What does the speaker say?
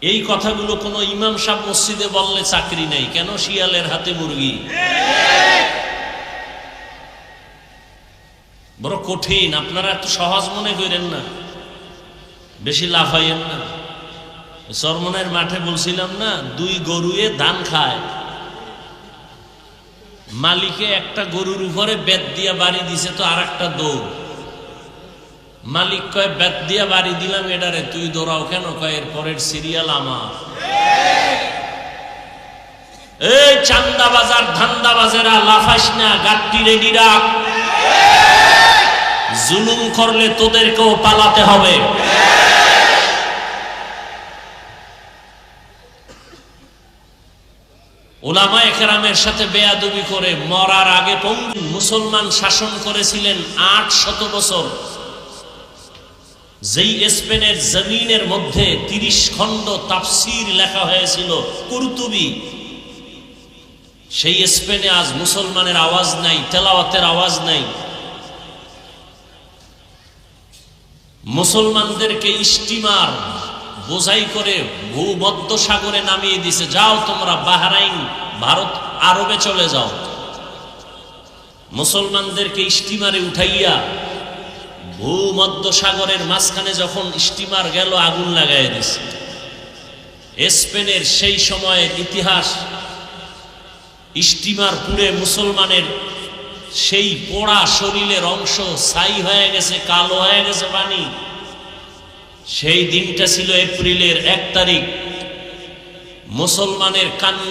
এই কথাগুলো কোন ইমাম সাহেব মসজিদে বললে চাকরি নেই, কেন? শিয়ালের হাতে মুরগি। বড় কঠিন, আপনারা এত সহজ মনে করেন না, বেশি লাফাইয়েন না। চরমনের মাঠে বলছিলাম না, দুই গরুয়ে ধান খায়, মালিকে একটা গরুর উপরে বেত দিয়া বাড়ি দিছে, তো আর একটা দৌড়। মালিক কয়, বেত দিয়া বাড়ি দিলাম এটারে, তুই দৌড়াও কেন? কয়, এর পরের সিরিয়াল আমার। এই চান্দা বাজার ধান্দা বাজারা, লাফাইস না, গাট্টি রেডি রাখ, জুলুম করলে তোদেরকেও পালাতে হবে। উলামায়ে কেরামের সাথে বেয়াদবি করে মরার আগে পঙ্গু। মুসলমান শাসন করেছিলেন 800 বছর। যেই স্পেনের জমিনের মধ্যে 30 খণ্ড তাফসীর লেখা হয়েছিল, কুরতুবী, সেই স্পেনে আজ মুসলমানের আওয়াজ নাই, তেলাওয়াতের আওয়াজ নাই। মুসলমানদেরকে স্টিমার বোঝাই করে ভূমধ্য সাগরে নামিয়ে দিছে, যাও তোমরা বাহরাইন, ভারত, আরবে চলে যাও। মুসলমানদেরকে স্টিমারে উঠাইয়া ভূমধ্য সাগরের মাঝখানে যখন স্টিমার গেল, আগুন লাগাই দিছে। স্পেনের সেই সময়ের ইতিহাস, স্টিমার পুড়ে মুসলমানের সেই পোড়া শরীরের অংশ ছাই হয়ে গেছে, কালো হয়ে গেছে পানি। সেই দিনটা ছিল এপ্রিলের 1 তারিখ। মুসলমানের কান্না